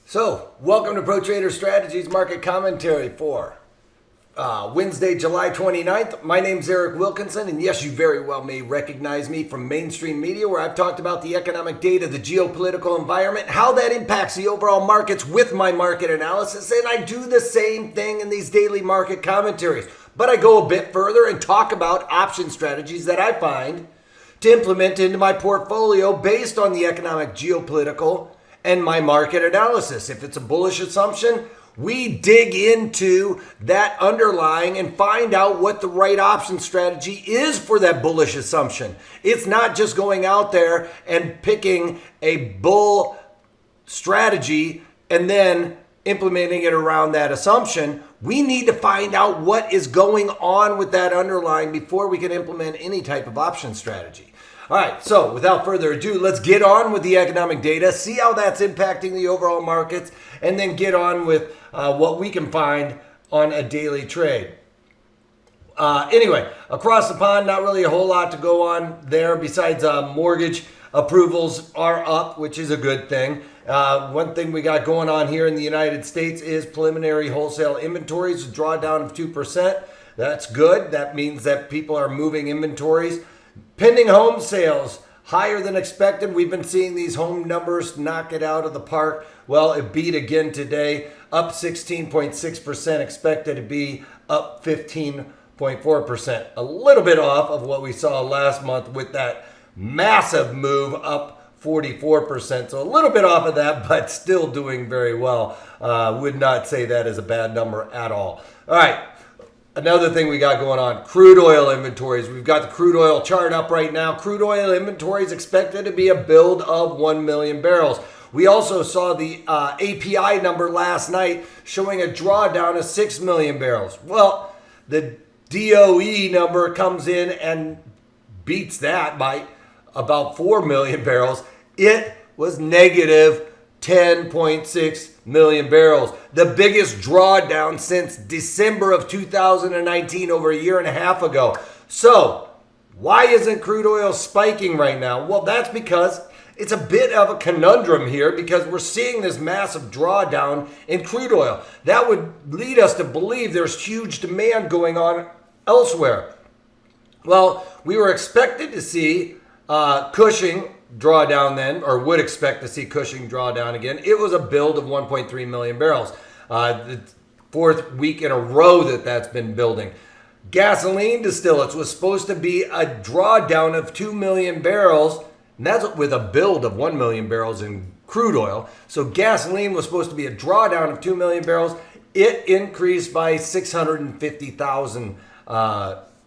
So, welcome to Pro Trader Strategies Market Commentary for Wednesday, July 29th. My name's Eric Wilkinson, and yes, you very well may recognize me from mainstream media where I've talked about the economic data, the geopolitical environment, how that impacts the overall markets with my market analysis, and I do the same thing in these daily market commentaries. But I go a bit further and talk about option strategies that I find to implement into my portfolio based on the economic, geopolitical, and my market analysis. If it's a bullish assumption, we dig into that underlying and find out what the right option strategy is for that bullish assumption. It's not just going out there and picking a bull strategy and then implementing it around that assumption. We need to find out what is going on with that underlying before we can implement any type of option strategy. All right, so without further ado, let's get on with the economic data, see how that's impacting the overall markets, and then get on with what we can find on a daily trade. Anyway, across the pond, not really a whole lot to go on there besides mortgage approvals are up, which is a good thing. One thing we got going on here in the United States is preliminary wholesale inventories, a drawdown of 2%. That's good. That means that people are moving inventories. Pending home sales, higher than expected. We've been seeing these home numbers knock it out of the park. Well, it beat again today, up 16.6%, expected to be up 15.4%. A little bit off of what we saw last month with that massive move up 44%. So a little bit off of that, but still doing very well. Would not say that is a bad number at all. All right. Another thing we got going on, crude oil inventories. We've got the crude oil chart up right now. Crude oil inventories expected to be a build of 1 million barrels. We also saw the API number last night showing a drawdown of 6 million barrels. Well, the DOE number comes in and beats that by about 4 million barrels. It was negative 10.6 million barrels, the biggest drawdown since December of 2019, over a year and a half ago. So why isn't crude oil spiking right now? Well, that's because it's a bit of a conundrum here because we're seeing this massive drawdown in crude oil. That would lead us to believe there's huge demand going on elsewhere. Well, we were expected to see Cushing draw down then, or would expect to see Cushing draw down again. It was a build of 1.3 million barrels. The fourth week in a row that's been building. Gasoline distillates was supposed to be a drawdown of 2 million barrels, and that's with a build of 1 million barrels in crude oil. So gasoline was supposed to be a drawdown of 2 million barrels. It increased by 650,000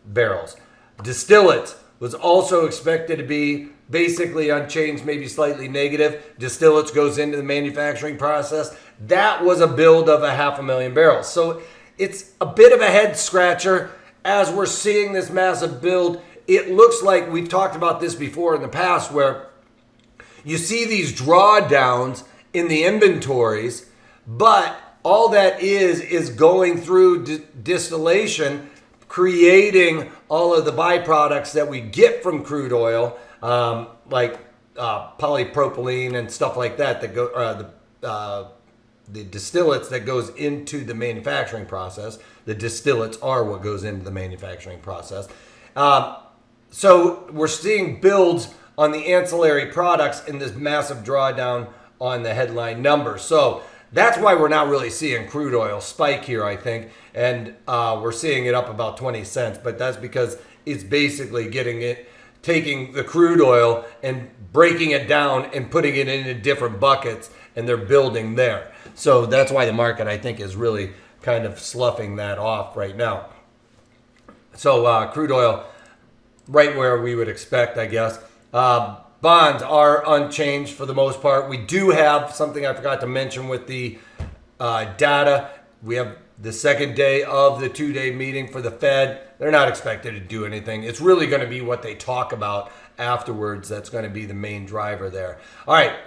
barrels. Distillates was also expected to be basically unchanged, maybe slightly negative. Distillates goes into the manufacturing process. That was a build of 500,000 barrels. So it's a bit of a head scratcher as we're seeing this massive build. It looks like we've talked about this before in the past where you see these drawdowns in the inventories, but all that is going through distillation, creating all of the byproducts that we get from crude oil, like polypropylene and stuff like that go the distillates that goes into the manufacturing process. The distillates are what goes into the manufacturing process. So we're seeing builds on the ancillary products in this massive drawdown on the headline numbers. So that's why we're not really seeing crude oil spike here, I think. And we're seeing it up about 20 cents. But that's because it's basically taking the crude oil and breaking it down and putting it into different buckets, and they're building there. So that's why the market, I think, is really kind of sloughing that off right now. So crude oil, right where we would expect, I guess. Bonds are unchanged for the most part. We do have something I forgot to mention with the data. We have the second day of the two-day meeting for the Fed. They're not expected to do anything. It's really going to be what they talk about afterwards that's going to be the main driver there. All right,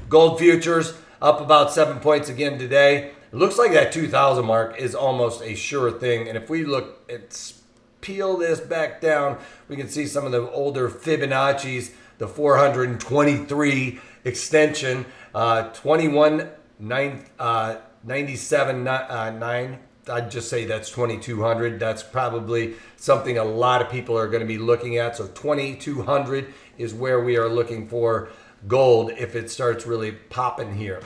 gold futures up about 7 points again today. It looks like that 2,000 mark is almost a sure thing. And if we look at peel this back down, we can see some of the older Fibonacci's, the 423 extension, 21 97.9. I'd just say that's 2,200. That's probably something a lot of people are going to be looking at. So 2,200 is where we are looking for gold if it starts really popping here.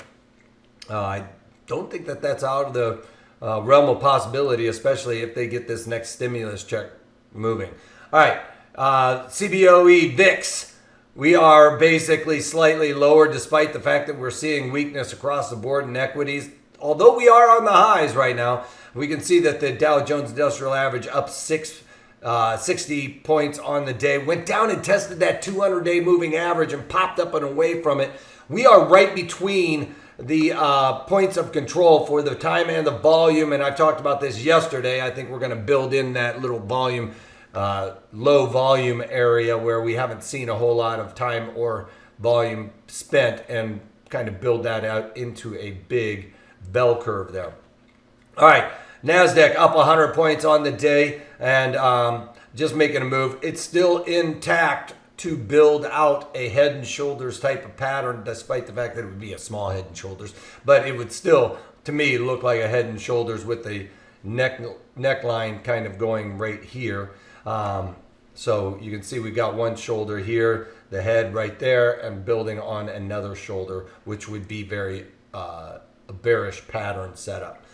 I don't think that that's out of the realm of possibility, especially if they get this next stimulus check moving. All right, CBOE VIX. We are basically slightly lower despite the fact that we're seeing weakness across the board in equities. Although we are on the highs right now, we can see that the Dow Jones Industrial Average up 60 points on the day. Went down and tested that 200-day moving average and popped up and away from it. We are right between the points of control for the time and the volume, and I talked about this yesterday. I think we're going to build in that little volume, low volume area where we haven't seen a whole lot of time or volume spent, and kind of build that out into a big bell curve there. All right, NASDAQ up 100 points on the day, and just making a move. It's still intact to build out a head and shoulders type of pattern, despite the fact that it would be a small head and shoulders, but it would still, to me, look like a head and shoulders with the neckline kind of going right here. So you can see we got one shoulder here, the head right there, and building on another shoulder, which would be very a bearish pattern setup.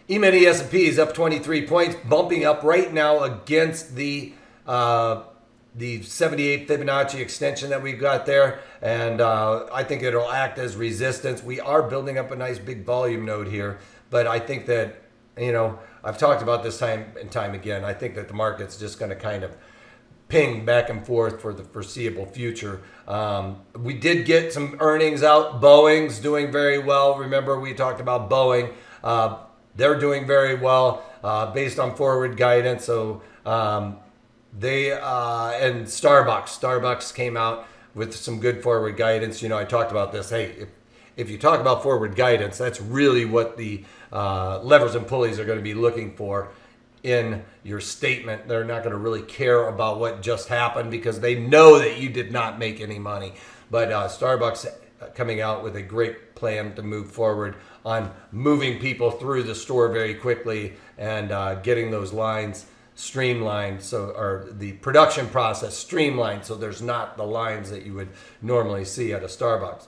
E-mini S&P is up 23 points, bumping up right now against the 78 Fibonacci extension that we've got there, and I think it'll act as resistance. We are building up a nice big volume node here, but I think that, you know, I've talked about this time and time again. I think that the market's just going to kind of ping back and forth for the foreseeable future. We did get some earnings out. Boeing's doing very well. Remember, we talked about Boeing. They're doing very well based on forward guidance. So they and Starbucks came out with some good forward guidance. You know, I talked about this. Hey, if you talk about forward guidance, that's really what the levers and pulleys are going to be looking for in your statement. They're not going to really care about what just happened because they know that you did not make any money. But Starbucks coming out with a great plan to move forward on moving people through the store very quickly and getting those lines streamlined, or the production process streamlined, so there's not the lines that you would normally see at a Starbucks.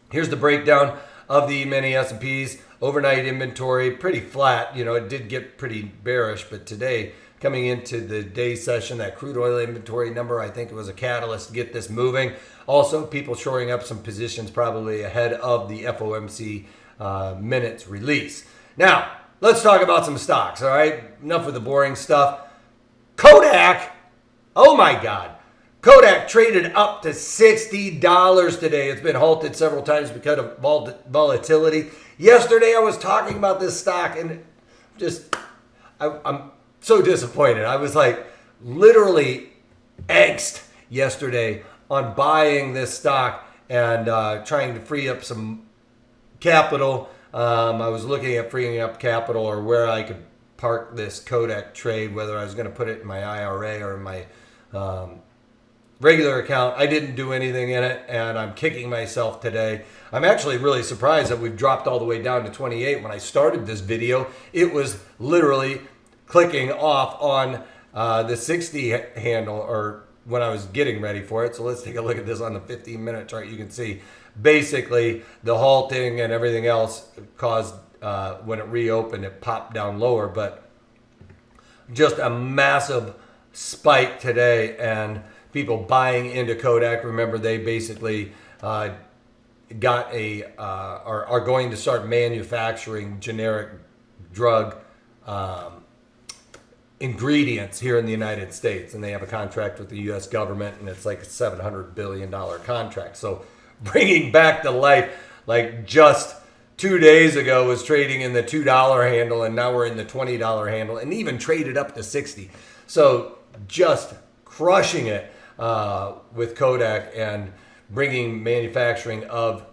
Here's the breakdown of the mini S&Ps. Overnight inventory pretty flat. You know, it did get pretty bearish, but today, coming into the day session, that crude oil inventory number, I think it was a catalyst to get this moving. Also, people shoring up some positions probably ahead of the FOMC minutes release. Now, let's talk about some stocks, all right? Enough of the boring stuff. Kodak, oh my God. Kodak traded up to $60 today. It's been halted several times because of volatility. Yesterday, I was talking about this stock, and I'm so disappointed. I was like literally angst yesterday on buying this stock and trying to free up some capital. I was looking at freeing up capital or where I could park this Kodak trade, whether I was going to put it in my IRA or in my regular account. I didn't do anything in it, and I'm kicking myself today. I'm actually really surprised that we've dropped all the way down to 28. When I started this video, it was literally clicking off on the 60 handle, or when I was getting ready for it. So let's take a look at this on the 15-minute chart. You can see basically the halting and everything else caused, when it reopened, it popped down lower, but just a massive spike today, and people buying into Kodak. Remember, they basically got are going to start manufacturing generic drug ingredients here in the United States, and they have a contract with the U.S. government, and it's like a $700 billion contract. So bringing back to life, like just 2 days ago was trading in the $2 handle, and now we're in the $20 handle, and even traded up to 60. So just crushing it with Kodak and bringing manufacturing of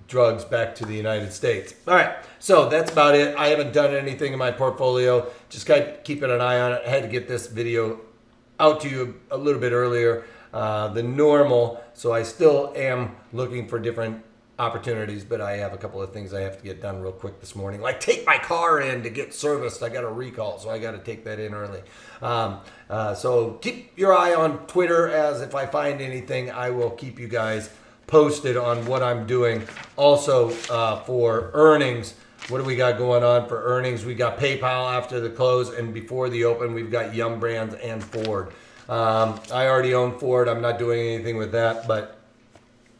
drugs back to the United States. All right, so that's about it. I haven't done anything in my portfolio. Just keeping an eye on it. I had to get this video out to you a little bit earlier than normal, so I still am looking for different opportunities, but I have a couple of things I have to get done real quick this morning, like take my car in to get serviced. I got a recall, so I got to take that in early. So keep your eye on Twitter, as if I find anything, I will keep you guys posted on what I'm doing. Also, for earnings, what do we got going on for earnings? We got PayPal after the close, and before the open, we've got Yum Brands and Ford. I already own Ford. I'm not doing anything with that, but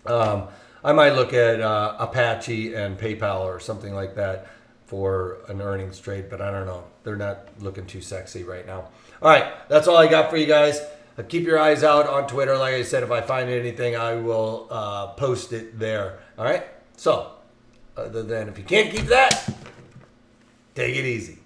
I might look at Apache and PayPal or something like that for an earnings trade, but I don't know. They're not looking too sexy right now. All right, that's all I got for you guys. Keep your eyes out on Twitter. Like I said, if I find anything, I will post it there. All right? So, other than if you can't keep that, take it easy.